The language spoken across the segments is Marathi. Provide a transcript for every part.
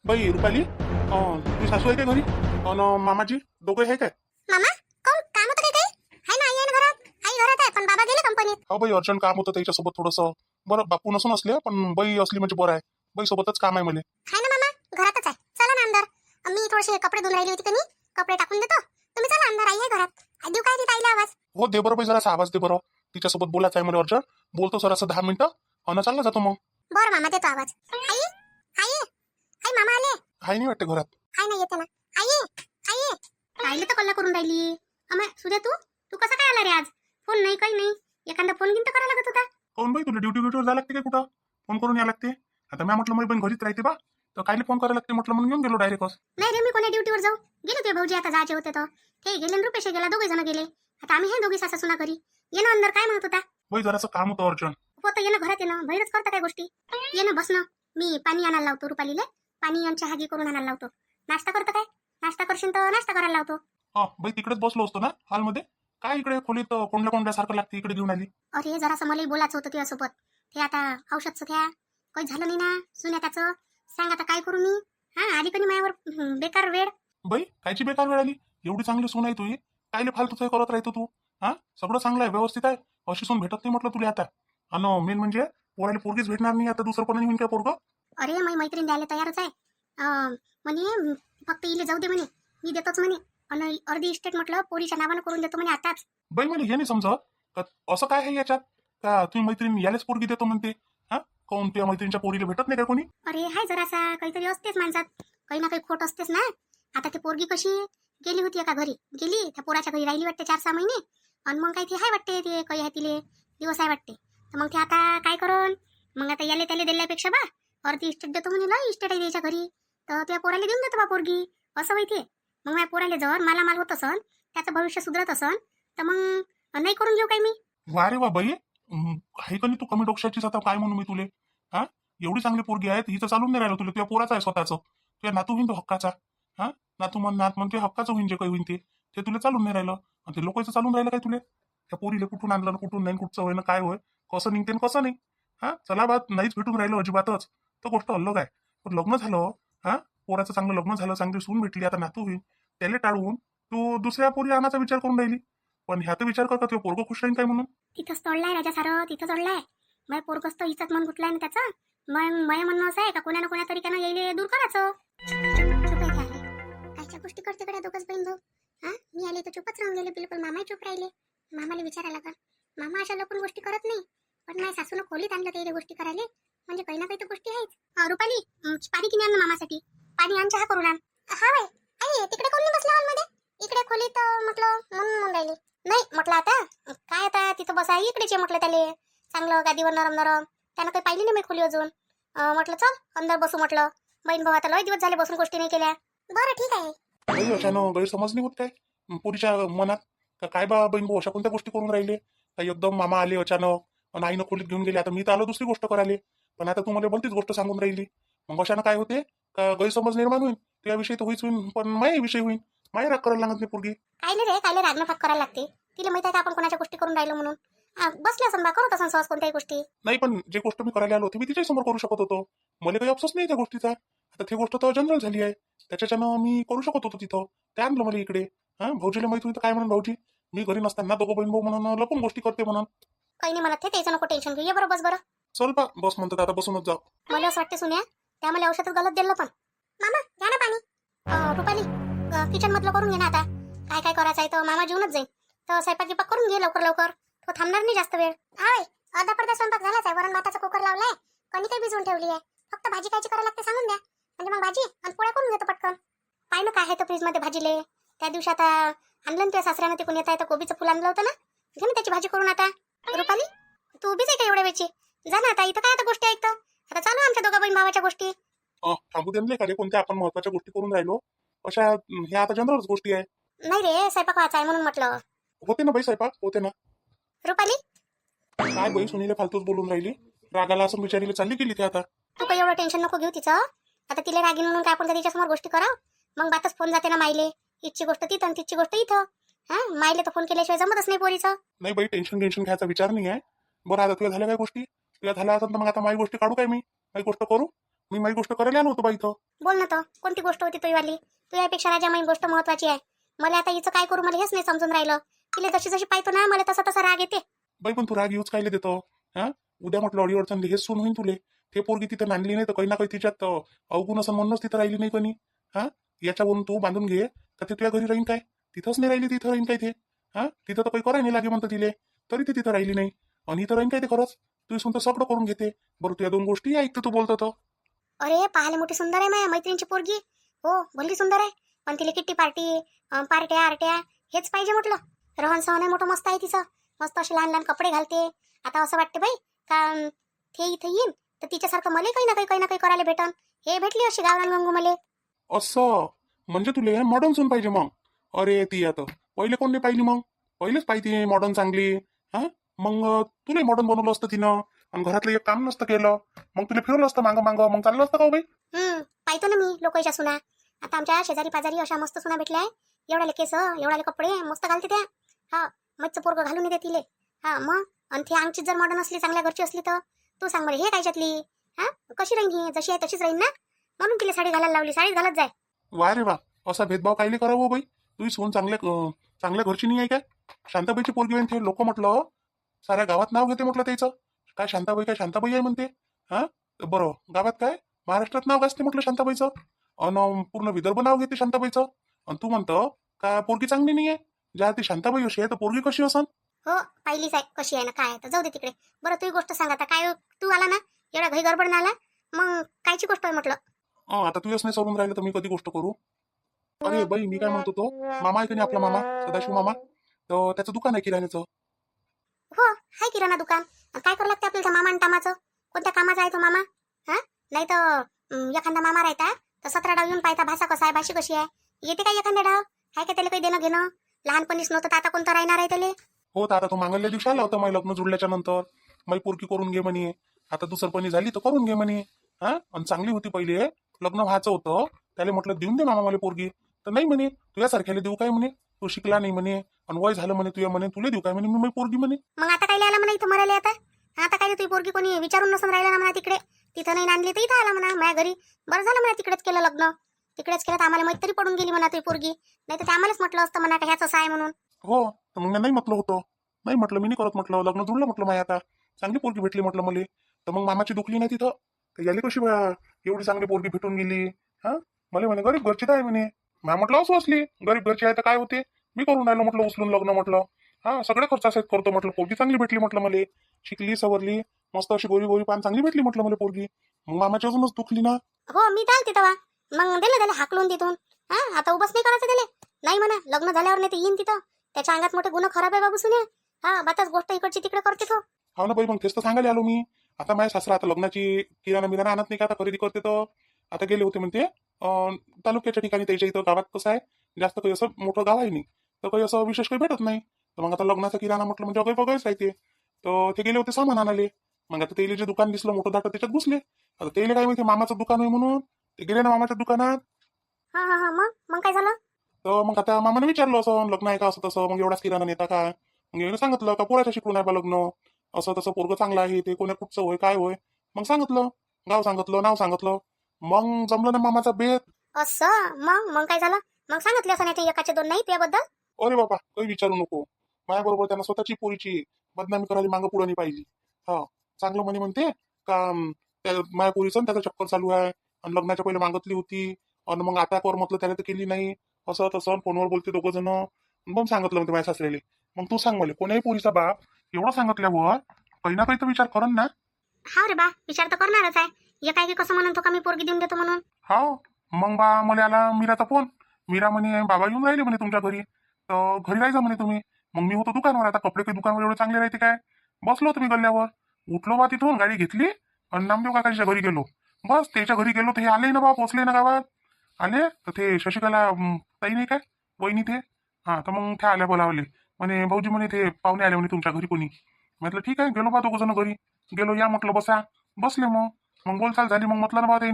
बाई रुपाली, तुझी सासू आहे काय घरी? अन मामाजी दोघे आहे काय? मामा कोण काम होतं काय काही आहे ना? आई आहे ना घरात? आई घरात आहे पण बाबा गेले कंपनीत. हो बाई, अर्जंट काम होतं त्याच्यासोबत थोडंसं. बरं बापू नसून असले पण बाई असली म्हणजे बरं आहे. बाई सोबतच काम आहे मला. आहे ना मामा घरातच आहे. चला ना अंदर. मी थोडेसे कपडे धुवून राहिली होती का नाही, कपडे टाकून देतो. तुम्ही चला अंदर, आई आहे घरात. आई देऊ काय तिथे आईला आवाज? हो दे बरं बाई, जरासा आवाज दे बरं. तिच्यासोबत बोलायचं आहे मला अर्जंट. बोलतो सर असं 10 मिनिटं अन चालला जातो मग. बरं मामा देतो आवाज. आई आई आई मामा आले. आहे नाही वाटते घरात. आई नाही येते ना. आई आई आईला तर कल्ला करून राहिली. अमय सूर्या तू कसा काय आला रे आज? फोन नाही काही नाही. एखादा फोन गिन तर करायला लागत होता. कोण बाई, तुला ड्युटीवर जायला लागते काय कुठं? फोन करून या लागते. आता मी म्हटलं माझी बहीण घरीच राहते बा, तर कायले फोन करायला लागते म्हटलं, म्हणून घेऊन गेलो डायरेक्ट. नाही रे, मी कोणा ड्युटीवर जाऊ? गेले ते भाऊजी आता जायचे होते तर ते गेले आणि रुपेश गेला, दोघे जण गेले. आता आम्ही हे दोघी सासा सुना घरी. ये ना अंदर, काय म्हणत होता? बाई जरासं काम होतं अर्जंट. होतं ये ना घरात, ये ना बाहेरच करता काय गोष्टी. ये ना बस ना. मी पाणी आणायला लावतो रुपालीले. पाणी आणि चहा घे करून आणायला लावतो. नाश्ता करतं काय? नाश्ता करशील तर नाश्ता करायला लावतो. हा बाई, तिकडेच बसलो असतो ना हॉलमध्ये. काय इकडे खोलीत कोंडल्या कोंडल्यासारखं लागते, इकडे घेऊन आली. अरे जरासं मला बोलायचं होतं तुझ्यासोबत. ते आता औषधचं घ्या, काही झालं नाही ना सुन्या त्याचं. सांग आता काय करू मी? हा आली कधी माझ्यावर बेकार वेळ. बाई कायची बेकार वेळ आली? एवढी चांगली सून आहे तुझी, कायले फालतूच हे करत राहतो तू? हा सगळं चांगलं आहे, व्यवस्थित आहे. अशी सून भेटत नाही म्हटलं तुला आता. आणि मेन म्हणजे पोराला पोरगीच भेटणार नाही आता, दुसरं कोणी होईन काय पोरग? अरे माझी मैत्रीण द्यायला तयारच आहे. म्हणे फक्त इले जाऊ दे म्हणे, मी देतोच म्हणे. आणि अर्धी इस्टेट म्हटलं पोरीच्या नावानं करून देतो म्हणे आताच. बाई मला हे नाही समजत का असं काय आहे याच्यात, का तुम्ही मैत्रीण यालाच पोरगी देतो म्हणते? हा कोण तुझ्या मैत्रिणीच्या पोरीला भेटत नाही का कोणी? अरे हाय जरासा काहीतरी असतेच माणसात, काही ना काही खोट असतेच ना. आता ती पोरगी कशी गेली होती एका घरी, गेली त्या पोराच्या घरी राहिली वाटते 4-6 महिने. आणि मग काही ती हाय वाटते, ते काही आहे तिले दिवस आहे वाटते. तर मग ते आता काय करून, मग आता याले त्याला दिल्यापेक्षा बा अर्धी इस्टेट देतो म्हणे. लय इस्टेट आहे त्याच्या घरी, तर त्या पोराला देऊन देतो बा पोरगी. असं माहितीये. मग माझ्या पोराला जर माल होत असन, त्याचं भविष्य सुधरत असन, तर मग नाही करून घेऊ काय मी? वा रे वा बाई, आहे का नाही तू कमी डोक्याचीच? आता काय म्हणू मी तुले? हा एवढी चांगली पोरगी आहे, हिचं चालून नाही राहिलं तुला. तुझ्या पोराचं आहे स्वतःचं, तुझ्या नातू होईन तो हक्काचा. हा नातू म्हण नात म्हणते हक्काचं होईन, जे काही होईन ते तुला चालून नाही राहिलं. आणि ते लोकांचं चालून राहिलं काय तुले? त्या पोरीला कुठून आणलं कुठून नाही, कुठचं होय ना काय होय, कसं निघते कसं नाही. हा चला बात नाहीच भेटून राहिलं अजिबातच, तर गोष्ट अलग आहे. पण लग्न झालं, हा पोराचं चांगलं लग्न झालं, चांगली सून भेटली, आता नातू होईल. त्याला टाळून तू दुसऱ्या पोरी आणायचा विचार करून राहिली. पण ह्याचा विचार कर का तुझं पोरगं खुश राहील काय म्हणून? तिथंच तोडलाय राजा सारं, तिथं तोडलाय. मग पोरगस तर हिचाच मन गुटलाय ना त्याचं. मग मय म्हणणं असं आहे का कोणा ना कोणा तरी त्यानं यायले दूर करायचं. चुप आहे आले, कायच्या गोष्टी करते कडे दोघच बहीण भाऊ. हा मी आले तर चुपच राहून गेले, बिलकुल मामाही चुप राहिले. मामाला विचारायला का, मामा अशा लोकून गोष्टी करत नाही. पण माझ्या सासूनं खोलीत आणलं ते गोष्टी करायला, म्हणजे काही ना काही तर गोष्टी आहेच. रुपाली पाणी किने आण ना मामासाठी. पाणी आण, चहा करून आण. हा बाई आई तिकडे कोणी बसला हॉलमध्ये? इकडे खोलीत म्हटलं म्हणून राहिली. नाही म्हटलं आता काय, आता तिथं बसा इकडेच आहे म्हटलं. त्याले चांगलं गादीवर नरम नरम, त्यानं काही पाहिली नाही मी खोली अजून. म्हटलं चल अंदर बसू म्हटलं. बहीण भाऊ आता लय दिवस झाले बसून गोष्टी नाही केल्या. बरं ठीक आहे. बाई अचानक गैरसमज नाही होत काय पोरीच्या मनात? का काय बा बहीण भाऊ अशा कोणत्या गोष्टी करून राहिले? का एकदम मामा आले अचानक आणि आईनं खोलीत घेऊन गेले, आता मी तर आलो दुसरी गोष्ट करायला, पण आता तू मला भलतीच गोष्ट सांगून राहिली. मग अशानं काय होते का गैरसमज निर्माण होईल त्याविषयी तर होईच होईल, पण माझ्या विषय होईल. माही राग करायला लागत नाही पोरगी. काय नाही रे, कायले रागणं फाक करायला लागते. तिला माहित आहे का आपण कोणाच्या गोष्टी करून राहिलो म्हणून. बसल्या समजा करत असं सहज कोणत्याही गोष्टी. नाही पण जे गोष्ट मी करायला आलो होती मी तिच्या समोर करू शकत होतो. मला काही अफसोस नाही त्या गोष्टीचा. आता ती गोष्ट तर जनरल झाली आहे, त्याच्यानं मी करू शकत होतो तिथं. ते आणलं मला इकडे. हा भाऊजीला माहिती होतं काय म्हणून, भाऊजी मी घरी नसताना दोघं बहीण भाऊ म्हणून लपून गोष्टी करते म्हणून. काही नाही म्हणत, ते त्याचं नको टेन्शन घेऊ. ये बरं बस बरं. चल बा बस म्हणतात आता बसूनच जाऊ. मला असं वाटते सुन्या त्या मला औषधच गलत दिलं. पण मामा घ्या ना पाणी. रुपाली किचन मधलं करून घे ना आता. काय काय करायचं आहे तर मामा जेवणच जाईल, तर स्वयंपाक गिपाक करून घे लवकर लवकर. तो थांबणार नाही जास्त वेळ. हाय अर्धा पर्धा स्वयंपाक झालाच आहे. वरण भाताचा कुकर लावलाय, कणी काही भिजवून ठेवली आहे. फक्त भाजी कायची करायला लागते सांगून द्या, म्हणजे मग भाजी आणि पोळ्या करून घेतो पटकन. पाय ना काय आहे तर फ्रीज मध्ये भाजीले. त्या दिवशी आता आणलं ना त्या सासऱ्यानं तिकून येत आहे तर कोबीचं फुल आणलं होतं ना, घे ना त्याची भाजी करून आता. रुपाली तू उभीच आहे का एवढ्या वेळची? जा ना आता, इथं काय आता गोष्टी ऐकतं. आता चालू आमच्या दोघा बहीण भावाच्या गोष्टी. थांबू दे का रे, कोणत्या आपण महत्वाच्या गोष्टी करून राहिलो अशा? ह्या आता जनरलच गोष्टी आहे. नाही रे, स्वयंपाक व्हायचा आहे म्हणून म्हटलं. होते ना बाई स्वयंपाक, होते ना. रुपाली काय बाई सुनीला फालतूच बोलून राहिली, रागाला असं विचारीला चालली गेली ते आता. तू काही एवढं टेन्शन नको घेऊ तिचं. आता तिला रागीन म्हणून काय आपण तिच्या समोर गोष्टी कराव? मग बातच फोन जाते ना मायले. इथची गोष्ट तिथं आणि तिथची गोष्ट इथं. हा मायले तर फोन केल्याशिवाय जमतच नाही पोरीचं. नाही बाई टेन्शन घ्यायचा विचार नाही आहे. बरं आता तुला झाल्या काय गोष्टी? तुला झाल्या असेल तर मग आता माझी गोष्टी काढू काय? मी माझी गोष्ट करू? मी माझी गोष्ट करायला आलो होतो बा इथं. बोल ना तर कोणती गोष्ट होती तुझीवाली? तुझ्यापेक्षा राजा माझी गोष्ट महत्वाची आहे. मला आता हिचं काय करू मला हेच नाही समजून राहिलं. तिला जशी जशी पाहतो ना मला तसा तसा राग येते. बाई पण तू राग यूज कायले देतो? हा, उद्या म्हटलं अडी अडचण हेच सून होईन तुले. ते पोरगी तिथं नांदली नाही तर काही ना काही तिच्यात अवगुण असं म्हणूनच तिथं राहिली नाही कोणी. हा, याच्यावरून तू बांधून घे तर ते तुझ्या घरी राहीन काय? तिथंच नाही राहिली तिथं राहीन काय ते? हा, तिथं तर काही करायला नाही लागे म्हणतं तिले, तरी ते तिथं राहिली नाही. आणि इथं राहीन काय ते खरंच? तू सुन तर सगळं करून घेते. बरं तुझ्या दोन गोष्टी ऐकतो तू बोलतो तो. अरे पाहायला मोठी सुंदर आहे माझ्या मैत्रिणीची पोरगी. हो भलती सुंदर आहे. पण तिला किट्टी पार्टी पार्ट्या आरट्या हेच पाहिजे म्हटलं. रहन सहन आहे मोठं मस्त आहे तिचं. मस्त असे लहान लहान कपडे घालते. आता असं वाटतं बाई का ते इथं येईन तर तिच्यासारखं मला काही ना काही करायला भेटन. हे भेटली अशी गावरान गंगू मले. असं म्हणजे तुले मॉडर्न सून पाहिजे मग? अरे ती आता पहिले कोण नाही पाहिली मग? पहिलेच पाहिजे मॉडर्न चांगली. हा, मग तुला मॉडर्न बनवलं असतं तिनं आणि घरातलं एक काम नसतं केलं. मग तुला फिरवलं असतं मागं मागं मग चाललं असतं का हो बाई? पाहतो ना मी लोकांच्या सुना. आता आमच्या शेजारी पाजारी अशा मस्त सुना भेटल्या आहे. एवढाले केस एवढाले कपडे मस्त घालते त्या. हा, मच्छचं पोरगं घालून येते तिले. हा मग आणि ती आमचीच जर मॉडर्न असली चांगल्या घरची असली तर तू सांग मला हे कायच्यातली? हा, कशी राहीन ही? जशी आहे तशीच राहीन ना. म्हणून तिला साडी घालायला लावली. साडीच घालत जाय. वा रे वा, असा भेदभाव कायले करावं हो बाई? तुझी सून चांगल्या घरची नाही आहे काय? शांताबाईची पोरगी आहे ते लोक म्हटलं साऱ्या गावात नाव घेते म्हटलं त्याचं. काय शांताबाई आहे म्हणते. हा, बरं गावात काय महाराष्ट्रात नाव गाजते म्हटलं शांताबाईचं. अन पूर्ण विदर्भ नाव घेते शांताबाईचं. आणि तू म्हणतो का पोरगी चांगली नाही आहे? ज्या ती शांताबाई अशी आहे तर पोरगी कशी असन? हो पाहिलीच आहे कशी आहे ना काय आहे तर जाऊ दे तिकडे. बरं तुझी गोष्ट सांग आता. काय तू आला ना एवढा घाई गडबड आला मग कायची गोष्ट आहे म्हटलं? आता तुझ्याच नाही सोडून राहिलं तर मी कधी गोष्ट करू? अरे बाई मी काय म्हणतो तो मामा आहे की नाही आपला मामा सदाशिव मामा, तर त्याचं दुकान आहे किराण्याचं. हो हाय किराणा दुकान. काय करावं लागते आपल्याला त्या मामा आणि टामाचं? कोणत्या कामाचा आहे तो मामा? हा, नाही तर एखादा मामा राहता तर 17 डाव येऊन पाहता भाषा कसा आहे भाषी कशी आहे. येते काय एखाद्या डाव? हाय का त्याला काही देणं घेणं? लहानपणीच नव्हतं तर आता कोणतं राहणार आहे त्याला? हो तर आता तो मागल्या दिवशी आला होता माझं लग्न जुळल्याच्या नंतर. माझी पोरगी करून घे म्हणे. आता दुसरपणी झाली तर करून घे म्हणे. हा, आणि चांगली होती पहिले. लग्न व्हायचं होतं त्याला म्हटलं देऊन दे मामा मला पोरगी. तर नाही म्हणे तुझ्यासारख्याला देऊ काय म्हणे, तू शिकला नाही म्हणे आणि वय झालं म्हणे तुझ्या म्हणे तुला देऊ काय म्हणे मी माझी पोरगी म्हणे. मग आता काय आला म्हणा इथं मरायला आता? आता काय तुझी पोरगी कोणी विचारून नसून राहिला ना म्हणा तिकडे. तिथं नाही नांदली तर इथं आला म्हणा माझ्या घरी. बरं झालं म्हणा तिकडेच केलं लग्न. तिकडेच केलं तर आम्हाला माहित तरी पडून गेली म्हणा तुझी पोरगी. नाही तर ते आम्हालाच म्हटलं असतं म्हणा का ह्याच असं आहे म्हणून. हो तर मग नाही म्हटलं होतं. नाही म्हटलं मी नाही करत म्हटलं लग्न जुळलं म्हटलं माझ्या आता. चांगली पोरगी भेटली म्हटलं मला. तर मग मामाची दुखली नाही तिथं. तर याली कशी एवढी चांगली पोरगी भेटून गेली? हा, मला म्हणे गरीब घरची आहे म्हणे. मा म्हटलं असं असली गरीब घरची आहे तर काय होते, मी करून राहिलो म्हटलं उचलून लग्न म्हटलं. हा, सगळे खर्च असेच करतो म्हटलं. पोरगी चांगली भेटली म्हटलं मला. शिकली सवरली मस्त अशी गोरी गोरी पान चांगली भेटली म्हटलं मला पोरगी. मग मामाची अजूनच दुखली ना. हो मी चालते तेव्हा. मग दिलं त्याला हाकलून तिथून. हा, आता उभंच नाही करायचं त्याला. नाही म्हणा लग्न झाल्यावर नाही ते येईन तिथं. त्याच्या अंगात मोठे गुन्हा खराब आहे बाबू सुने. हा, बाताच गोष्ट इकडची तिकडे करते तो. हो ना बाई मग तेच तर सांगायला आलो मी. आता माझ्या सासरा आता लग्नाची किराणा बिराणा आणत नाही का आता खरेदी करते तर. आता गेले होते म्हणते तालुक्याच्या ठिकाणी त्याच्या इथं गावात कसं आहे जास्त काही असं मोठं गाव आहे नाही तर काही असं विशेष काही भेटत नाही. तर मग आता लग्नाचा किराणा म्हटलं म्हणजे अगं बघायच राहते. तर ते गेले होते सामान आणाले. मग आता तेले जे दुकान दिसलं मोठं दाट त्याच्यात घुसले. आता तेले काय माहिती मामाचं दुकान आहे म्हणून ते गेले ना मामाच्या दुकानात. हा हा हा मग काय झालं? तर मग आता मामाने विचारलं असं लग्न आहे का असं तसं, मग एवढाच किराणा नेता का? मग याने सांगितलं का पोराच्या शिकून आहे बा लग्न, असं तसं पोरगं चांगलं आहे ते कोण्या कुठचं होय काय होय. मग सांगितलं गाव सांगितलं नाव सांगितलं. मग जमलं ना मामाचा बेत. असं मग काय झालं? मग सांगितलं असं नाही ते एकाचे दोन नाही त्याबद्दल. अरे बाबा काही विचारू नको. माझ्याबरोबर त्यानं स्वतःची पोरीची बदनामी करायला मागं पुढं नाही पाहिजे. हा, चांगलं म्हणते का माझ्या पोरीचं त्याचा चक्कर चालू आहे आणि लग्नाच्या पहिले मागितली होती आणि मग आता कर म्हटलं त्याला तर केली नाही. असं तसं फोनवर बोलते दोघं जण. मग सांगितलं म्हणते माझ्या सासऱ्याला. मग तू सांग मला कोण्याही पोरीचा बाप एवढं सांगितल्यावर काही ना काही तर विचार करन ना. हा रे बा विचार तर करणारच आहे. हे काय की कसं म्हणतो का मी पोरगी देऊन देतो म्हणून. हा, मग बा मला आला मीराचा फोन. मीरा म्हणे बाबा येऊन राहिले म्हणे तुमच्या घरी, तर घरी राहायचं म्हणे तुम्ही. मग मी होतो दुकानावर. आता कपडे काही दुकानावर एवढे चांगले राहते काय. बसलो तुम्ही गल्ल्यावर. उठलो बा तिथून गाडी घेतली आणि नामदेव काकाच्या घरी गेलो. बस त्याच्या घरी गेलो ते आले ना बा पोचले ना गावात. आले तर ते शशिकला ताई नाही काय वहिनी ते. हा, तर मग ते आल्या बोलावले म्हणे भाऊजी म्हणे ते पाहुणे आले म्हणे तुमच्या घरी कोणी. म्हटलं ठीक आहे गेलो बा दोघं जण घरी. गेलो या म्हटलं बसा. बसले मग मग बोलचाल झाली. मग म्हटलं ना बा ते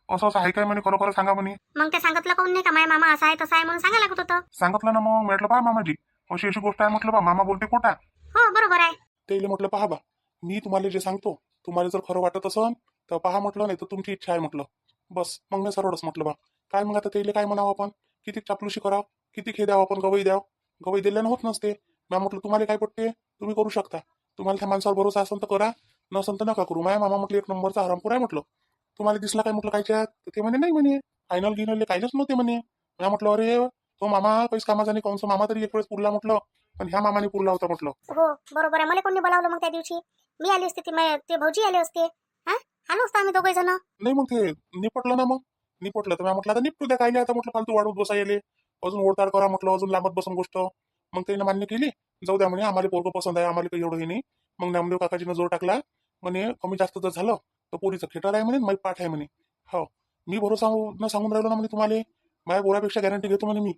असं असं आहे काय म्हणे खरं सांगा म्हणे. मग ते सांगितलं कोण नाही का माझ्या मामा असा आहे तसा आहे म्हणून सांगायला लागत होतं. सांगितलं ना मग म्हटलं पहा मामाजी अशी अशी गोष्ट आहे म्हटलं बा मामा बोलते खोटा. हो बरोबर आहे. ते म्हटलं पहा बा मी तुम्हाला जे सांगतो तुम्हाला जर खरं वाटत असन तर पहा म्हटलं, नाही तर तुमची इच्छा आहे म्हटलं. बस मग मी सरळच म्हटलं बा. काय मग आता त्याला काय म्हणावं आपण, किती चापलुशी करावं, किती खे द्यावं आपण, गवई द्यावं. गवई दिल्यानं होत नसते. मी म्हटलं तुम्हाला काय पटते, तुम्ही करू शकता. तुम्हाला त्या माणसावर भरोसा असेल तर करा, नसेल तर नका करू. माझ्या मामा म्हटलं एक नंबरचा हरामखोर आहे म्हटलं. तुम्हाला दिसला काय म्हटलं कायच्यात, तर ते म्हणे नाही म्हणे, फायनल गिनल काहीच नव्हते म्हणे. मी म्हटलं अरे तो मामा काहीच कामाचा नाही, कोणचा मामा तरी एक वेळेस पुरला म्हटलं, पण ह्या मामाने पुरला होता म्हटलं. हो बरोबर आहे. मला कोणी बोलावलं मग त्या दिवशी? मी आली असते, ते भाऊजी आले असते. हा आलो असतो आम्ही दोघे जण. नाही मग ते निपटलं ना, मग निपटलं तर मी म्हटलं आता निपटू द्या, काय आता म्हटलं फालतू वाढवत बसा येले, अजून ओढताड करा म्हटलं, अजून लांबत बसून गोष्ट. मग त्याने मान्य केली, जाऊ द्या म्हणे, आम्हाला पोरगं पसंत आहे, आम्हाला काही एवढं हे नाही. मग नामदेव काकाजीनं जोर टाकला, म्हणे कमी जास्त जर झालं तर पोरीचं खेटर आहे म्हणे, माई पाठ आहे म्हणे. हो मी भरोसा न सांगून राहिलो ना म्हणे तुम्हाला, माझ्या पोरापेक्षा गॅरंटी घेतो म्हणे मी.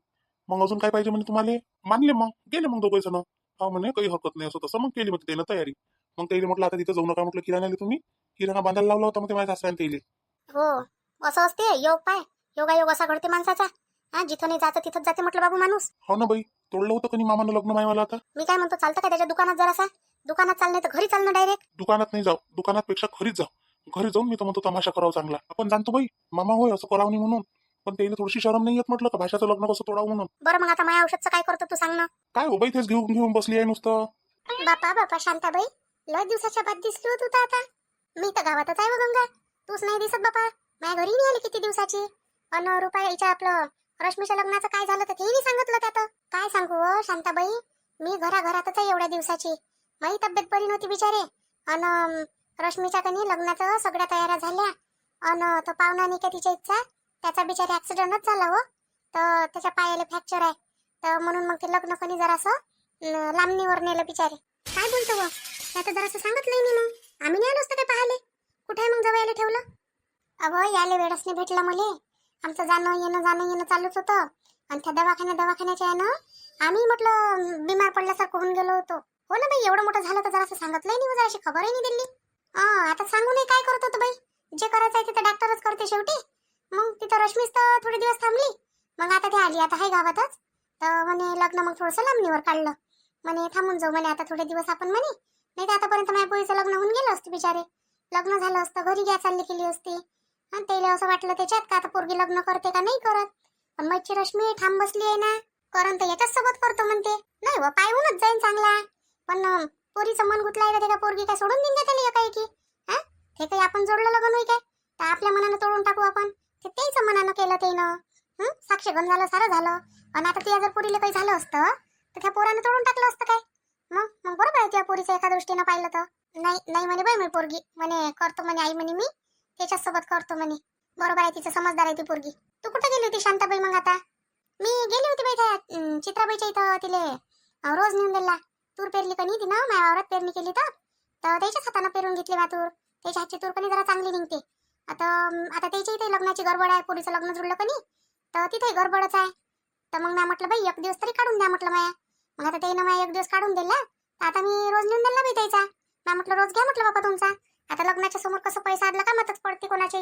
मग अजून काय पाहिजे म्हणे तुम्हाला. मानले, मग गेले मग दोघे जण. हा म्हणे काही हरकत नाही असं तसं. मग केली मग त्याला तयारी. मग त्याला म्हटलं आता तिथं जाऊ नका म्हटलं, किराण्याला तुम्ही किराणा बांधायला लावला होता मग ते माझ्या सासऱ्याने त्याला. हो असं असते योग पाय, योगायोग असा घडते माणसाचा. हा जिथं नाही जातं तिथंच जाते म्हटलं बाबू माणूस. हो ना बाई, तोडलं होतं कधी मामानं लग्न मायवाला आता. मी काय म्हणतो, चालतं का त्याच्या दुकानात जरासा? दुकानात चालणे तर घरी चालणं डायरेक्ट. दुकानात नाही जाऊ, दुकानात पेक्षा घरीच जाऊ. घरी जाऊन मी तर म्हणतो तमाशा करावा चांगला. आपण जाणतो बाई मामा होय असं करावं नाही म्हणून, पण त्याला थोडीशी शरम नाही येत म्हटलं का भाषाचं लग्न कसं तोडावं म्हणून. बरं मग आता माझ्या औषधचं काय करतो तू सांग ना. काय हो बाई, तेच घेऊन घेऊन बसली आहे नुसतं. बापा बापा शांताबाई, लय दिवसाच्या बाद दिसली होती तू आता. मी तर गावातच आहे व गंगा, तूच नाही दिसत बापा. माझ्या घरी नाही आली किती दिवसाची. अन रुपाईच्या आपलं रश्मीच्या लग्नाचं काय झालं तर तेही नाही सांगितलं त्यात. काय सांगू हो शांताबाई, मी घराघरातच आहे एवढ्या दिवसाची. माझी तब्येत बरी नव्हती बिचारे. अन रश्मीच्या कनी लग्नाचं सगळ्या तयाऱ्या झाल्या. अन तो पाहुणा नाही का तिच्या इच्छा, त्याचा बिचारे ऍक्सिडेंटच झाला हो. तर त्याच्या पायाला फ्रॅक्चर आहे. तर म्हणून मग ते लग्न कनी जरासं लांबणीवर नेलं बिचारे. काय बोलतो व, त्याचं जरासं सांगितलंय मी. मग आम्ही नाही आलो असतो काय पाहाले. कुठे मग जवळ ठेवलं? अहो याले वेळच नाही भेटला मले. आमचं जाणं येणं चालूच होतं. आणि त्या दवाखान्याच्या आहे ना, आम्ही म्हटलं बिमार पडल्यासारखं होऊन गेलो होतो. हो ना बाई, एवढं मोठं झालं तर जरासं सांगितलंय नाही, जराशी खबरही नाही दिली. आता सांगू नाही काय करत होतं बाई. जे करायचं आहे तिथं डॉक्टरच करते शेवटी. मग तिथं रश्मीच तर थोडे दिवस थांबली. मग आता ती आली, आता आहे गावातच. तर म्हणे लग्न मग थोडंसं लांबणीवर काढलं. म्हणे थांबून जाऊ म्हणे आता थोडे दिवस आपण म्हणे. नाही तर आतापर्यंत माझ्या पोरीचं लग्न होऊन गेलं असतं बिचारे. लग्न झालं असतं, घरी घ्या चालली केली असती. आणि त्याला असं वाटलं त्याच्यात का आता पोरगी लग्न करते का नाही करत. पण मच्छी रश्मी ठाम बसली आहे ना, करण तर याच्याच सोबत करतो म्हणते. नाही व पायहूनच जाईन चांगला. पण पोरीचं मन गुतलाय का, ते का पोरगी काय सोडून देईन का त्याला एकाएकी? हा ते काही आपण जोडलं लग्न होई काय, तर आपल्या मनानं तोडून टाकू आपण. ते त्याच मनानं केलं त्यानं. साक्षीगंध झालं, सारं झालं. आणि आता त्या जर पोरीला काही झालं असतं तर त्या पोरानं तोडून टाकलं असतं काय. मग बरोबर आहे त्या पोरीचं एका दृष्टीनं पाहिलं तर. नाही नाही म्हणे बाई मी पोरगी, म्हणे करतो म्हणे आई म्हणे मी त्याच्याच सोबत करतो म्हणे. बरोबर आहे, तिचं समजदार आहे ती पोरगी. तू कुठे गेली होती शांताबाई मग आता? मी गेली होती बाई त्या चित्राबाईच्या इथं. तिले रोज नेऊन दिला. तूर पेरली कनी तिनं माझ्या वावरात पेरणी केली तर त्याच्याच हातानं पेरून घेतली बा तूर. त्याच्या हातची तूर कनी जरा चांगली निघते. आता त्याच्या इथे लग्नाची गडबड आहे, पोरीचं लग्न जुळलं कनी तर तिथे गडबडच आहे. तर मग मी म्हटलं बाई एक दिवस तरी काढून द्या म्हटलं माया. मग आता त्यानं माया एक दिवस काढून दिला, तर आता मी रोज नेऊन दिला बाई त्याचा. मी म्हटलं रोज घ्या म्हटलं बाबा तुमचा. आता लग्नाच्या समोर कसं पैसा आदला का मतच पडते कोणाची.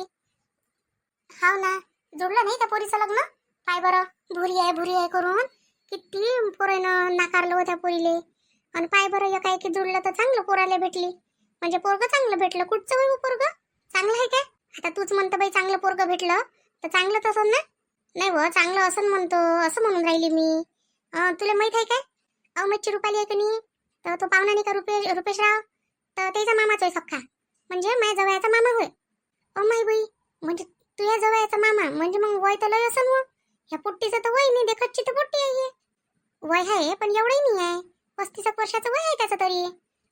हाव ना, जुळलं नाही त्या पोरीचं लग्न. काय बरं भुरी आहे करून किती पोरानं नाकारलं होत्या पोरीले. आणि पाय बरं एकाएकी जुळलं तर चांगलं पोराला भेटली. म्हणजे पोरग चांगलं भेटलं. कुठचं होय पोरग चांगलं आहे काय? आता तूच म्हणतं बाई चांगलं पोरग भेटलं तर चांगलंच असन ना. नाही व चांगलं असन म्हणतो, असं म्हणून राहिली मी. तुला माहित आहे काय, अहो मच्छी रुपाली आहे का नाही, तर तो पाहुणा नाही का रुपेशराव, तर त्याचा मामाच आहे सख्खा. म्हणजे माझ्या जवळचा मामा होय. ओ माई बाई, म्हणजे तुझ्या जवळचा मामा म्हणजे मग वय तर लय असन व. ह्या पोट्टीचं तर वय नाही, देखतची तर पोट्टी आहे. वय आहे पण एवढंही नाही आहे. 35 वर्षाचं वय आहे त्याचं तरी.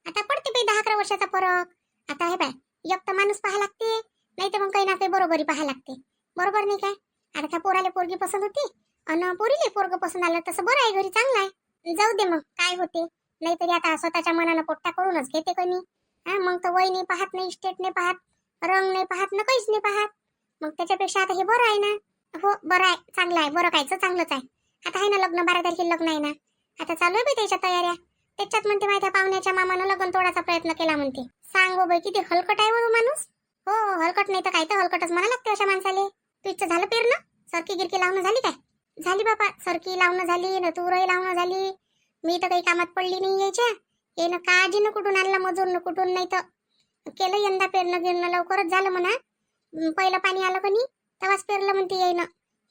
आता पडते बाई 10-11 वर्षाचा फरक. आता हे बाय एक तर माणूस पाहा लागते, नाही तर मग काही ना काही बरोबरी पाहा लागते. बरोबर नाही काय? आता त्या पोराला पोरगी पसंत होती आणि पोरीला पोरग पसंत आलं, तसं बरं आहे, घरी चांगलं आहे. जाऊ दे मग काय होते. नाहीतरी आता स्वतःच्या मनानं पोट्टा करूनच घेते कोणी. मग तर वय नाही पाहत, नाही स्टेट नाही पाहत, रंग नाही पाहत ना, काहीच नाही पाहत. मग त्याच्यापेक्षा आता हे बरं आहे ना. हो बरं आहे, चांगलं आहे, बरं कायचं चांगलंच आहे. आता आहे ना लग्न 12 तारखेला लग्न आहे ना. आता चालू आहे बाई त्याच्या तयाऱ्या. त्याच्यात म्हणते माहिती पाहुण्याच्या मामानं लग्न तोडायचा प्रयत्न केला म्हणते. सांगो बाई किती हलकट आहे हो माणूस. हो हलकट नाही तर काय, तर हलकटच म्हणा लागते अशा माणसाले. तुझं झालं पेरणं, सरकी गिरकी लावणं झाली काय? झाली बापा, सरकी लावणं झाली न तुरही लावणं झाली. मी तर काही कामात पडली नाही यायच्या. येणं काळजीनं कुठून आणला मजूरनं कुठून, नाही तर केलं यंदा पेरणं गिरणं लवकरच झालं म्हणा. पहिलं पाणी आलं का नाही तेव्हाच पेरलं म्हणते येईन.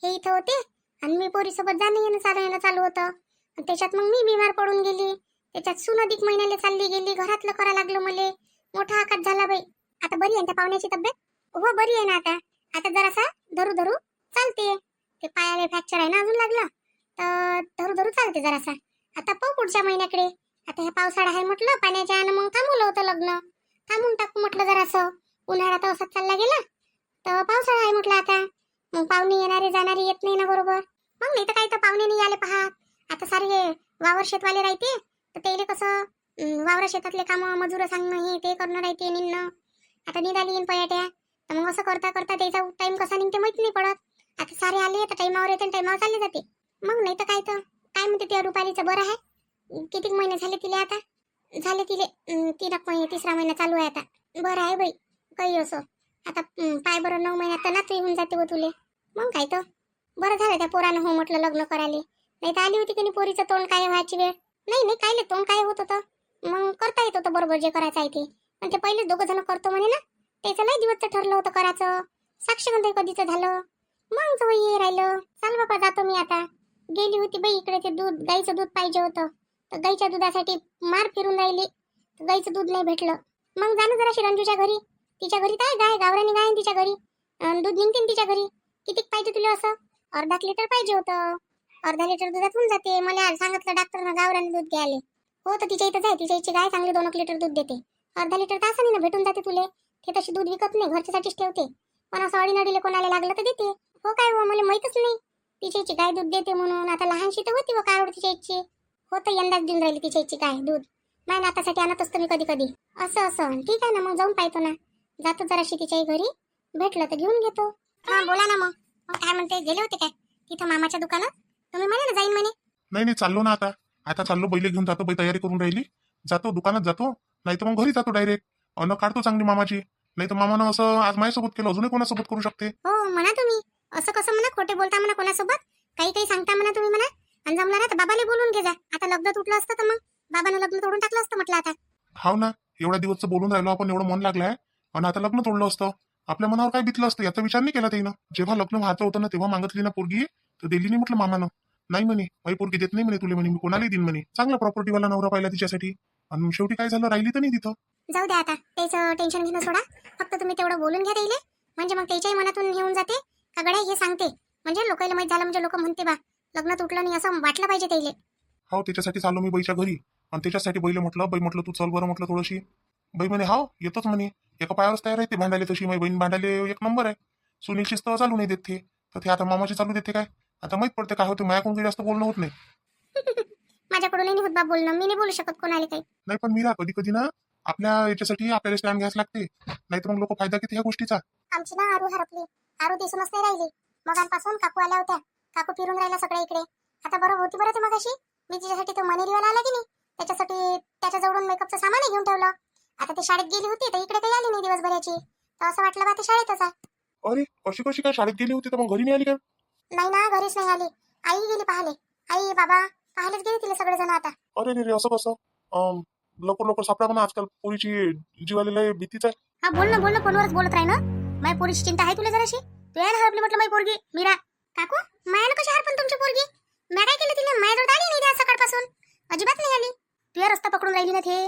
हे इथं होते आणि मी पोरीसोबत जाणं येणं चालू होतं. आणि त्याच्यात मग मी बिमार पडून गेली. त्याच्यात सून अधिक महिन्याला चालली गेली. घरातलं करा लागलं मले. मोठा आकात झाला बाई. आता बरी आहे त्या पाहुण्याची तब्येत? हो बरी आहे ना आता. आता जरासा धरू धरू चालते. ते पायाला फ्रॅक्चर आहे ना अजून लागला, तर धरू धरू चालते जरासा. आता पाहू पुढच्या महिन्याकडे. आता हे पावसाळा आहे म्हटलं पाण्याच्या आणि मग थांबवलं होतं लग्न. थांबून टाकू म्हटलं जरासं. उन्हाळा तर असाच चालला गेला, तर पावसाळा आहे म्हटलं आता. मग पाहुणे येणारे जाणारे येत नाही ना बरोबर. मग नाही तर काही तर पाहुणे नाही आले पहा. आता सारे हे वावर शेतवाले राहते, तर त्याला कसं वावर शेतातले कामं मजूर सांगणं हे ते करणं राहते निघणं. आता निघाली येईन पयाट्या, तर मग असं करता करता त्याचा टाइम कसा निघते माहिती नाही पडत. आता सारे आले तर टाइमावर येते टाइमावर चालले जाते. मग नाही तर काय म्हणते त्या रुपालीचं बरं आहे? किती महिने झाले तिले आता? झाले तिले 3 महिने, 3रा महिना चालू आहे आता. बरं आहे बाई काही असो. आता पाय बरं 9 महिन्यात तर नातू येऊन जाते व तुले. मग काय तर बरं झालं त्या पोरानं हो म्हटलं लग्न करायले. नाही तर आली होती की नाही पोरीचं तोंड काय व्हायची वेळ. नाही कायले तोंड काय होत होतं. मग करता येत होतं बरोबर जे करायचं आहे ते. पण ते पहिले 2 जण करतो म्हणे ना, त्याचं लय दिवसचं ठरलं होतं करायचं. साक्षगंध कधीचं झालं. मग जवळ ये राहिलं. चाल बाबा जातो मी आता. गेली होती बाई इकडे ते दूध गाईचं दूध पाहिजे होतं, तर गाईच्या दुधासाठी मार फिरून राहिली. गाईचं दूध नाही भेटलं. मग जाणं जराशी रंजूच्या घरी. तिच्या घरी काय गाय गावरानी गाय तिच्या घरी. दूध निघते तिच्या घरी. किती पाहिजे तुला? असं अर्धा लिटर पाहिजे होतं. अर्धा लिटर दुधात होऊन जाते. मला सांगितलं डॉक्टरनं गावरानी दूध घ्यायला. हो तर तिच्या इथं जाय. तिच्या इथची गाय चांगली 2 लिटर दूध देते. अर्धा लिटर तासाने ना भेटून जाते तुले. ते तशी दूध विकत नाही, घरच्यासाठीच ठेवते. पण असं अडीनडीले कोणाला लागलं तर देते. हो काय हो मला माहीतच नाही तिच्या इथची गाय दूध देते म्हणून. आता लहानशी तर होती व काय आवड तिच्या इथची. हो तर यंदाच देऊन राहिली तिच्या इथची गाय दूध. नाही नातासाठी आणत असतो मी कधी कधी. असं ठीक आहे ना, मग जाऊन पाहतो ना. जातो जराशी तिच्याही घरी. भेटलं तर घेऊन घेतो. हा बोला ना. मग काय म्हणते, गेले होते काय तिथं मामाच्या दुकानात? तुम्ही म्हणे ना जाईन म्हणे. नाही चाललो ना आता. आता चाललो, बैल घेऊन जातो. बाई तयारी करून राहिली. जातो दुकानात जातो, नाही तर मग घरी जातो डायरेक्ट. अन्न काढतो चांगली मामाची. नाही तर मामानं असं आज माझ्यासोबत केलं, अजूनही कोणासोबत करू शकते. हो म्हणा तुम्ही. असं कसं म्हणा, खोटे बोलता म्हणा कोणासोबत. काही सांगता म्हणा तुम्ही म्हणा. आणि जमलं ना तर बाबाला बोलून घे जा. आता लग्न तुटलं असतं तर मग बाबानं लग्न तोडून टाकलं असतं म्हटलं आता. हाव ना, एवढ्या दिवसचं बोलून राहिलो आपण, एवढं मन लागलंय. आणि आता लग्न तोडलं असतं, आपल्या मनावर काय बितलं असतं याचा विचार नाही केला त्यानं. जेव्हा लग्न व्हायचं होतं ना तेव्हा मागितली ना पोरगी, तर दिली नाही म्हटलं मामानं. नाही म्हणे माझी पोरगी देत नाही म्हणे तुले म्हणे, मी कोणालाही देईन म्हणे. चांगला प्रॉपर्टीवाला नवरा पाहिला तिच्यासाठी. आणि शेवटी काय झालं, राहिली तर नाही तिथं. जाऊ द्या आता त्याचं टेन्शन घेणं सोडा. फक्त तुम्ही तेवढं बोलून घ्या त्याइले. म्हणजे मग त्याच्याही मनातून घेऊन जाते का गड्या हे सांगते. म्हणजे लोकांना माहित झालं म्हणजे लोक म्हणते बा लग्न तुटलं नाही असं वाटलं पाहिजे त्याइले. हो त्याच्यासाठी चाललो मी बाईच्या घरी. आणि त्याच्यासाठी बैल म्हटलं, बाई म्हटलं तू चल बरं म्हटलं थोडीशी. बाई म्हणे हाव येतोच म्हणे. एका पायावरच तयार आहे ते भांडायला. तशी माझी बहीण भांडायला 1 नंबर आहे. सुनीलचीच तर चालू नाही देत ते. तर ते आता मामाची चालू देते काय. आता माहित पडते काय होते. माझ्याकडून जास्त बोलणं होत नाही. माझ्याकडून नाही होत बा बोलणं. मी नाही बोलू शकत कोणाला काही. नाही पण मीरा कधी कधी ना आपल्या याच्यासाठी आपल्याला स्टँड घ्यायला लागते. नाहीतर मग लोक फायदा घेते ह्या गोष्टीचा. आमची ना आरू हरपली. आरू दिसूनच नाही राहिली. मगांपासून काकू आल्या होत्या. काकू फिरून राहिला सगळ्या इकडे. आता बरं होती बरं ते मगाशी. मी तिच्यासाठी तो मनेरीवाला आला की नाही, त्याच्यासाठी त्याच्याजवळून मेकअपचं सामान घेऊन ठेवलं. आता ते शाळेत गेली होती तर इकडे काही आली नाही दिवसभराची. तर असं वाटलं बा ते शाळेतच आहे. अरे कशी काय शाळेत गेली होती तर मग घरी नाही आली का? नाही ना घरीच नाही आली. आई गेली पाहिले. आई बाबा पाहिलेच गेले तिला सगळेजण आता. अरे रे असं कसं? लवकर सापडा म्हणा, आजकाल पोरीची जीवाला लय भीतीच आहे. हा बोल ना फोनवरच बोलत राही ना. माझ्या पोरीची चिंता आहे तुला जराशी. तू यायला हरपली म्हटलं माझी पोरगी. मीरा काकू मायानं कशी हरपण तुमची पोरगी? मी काय केलं तिने? माझ्याजवळ आली नाही आज सकाळपासून. अजिबात नाही आली. तू या रस्ता पकडून राहिली ना ते.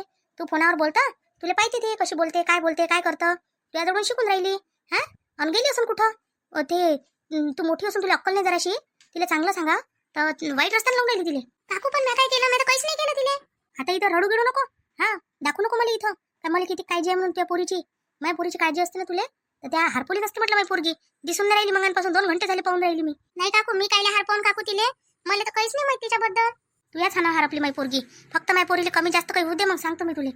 तू फोनावर बोलता तुला पाहिजे ते कशी बोलते काय करतं. तुझ्याजवळून शिकून राहिली. हा आणि गेली असून कुठं ते. तू मोठी असून तुला अक्कल नाही जराशी. तिला चांगलं सांगा तर वाईट रस्त्याला लावून राहिली तिले. काकू पण मी काय केलं? मी तर काहीच नाही केलं तिले. आता इथं रडू गिडू नको. हा दाखवू नको मला इथं काय मला किती काळजी आहे म्हणून त्या पोरीची. माझ्या पोरीची काळजी असते ना तुला तर त्या हरपोलीच असते म्हटलं. माझी पोरगी दिसून नाही राहिली. मगांपासून 2 घंटे झाले पाहून राहिली मी. नाही काकू मी कायला हरपावून काकू तिले? मला तर काहीच नाही माहिती तिच्याबद्दल. तू याच हाना हरपली माझी पोरगी. फक्त माझ्या पोरीला कमी जास्त काही होऊ दे मग सांगतो मी तुला.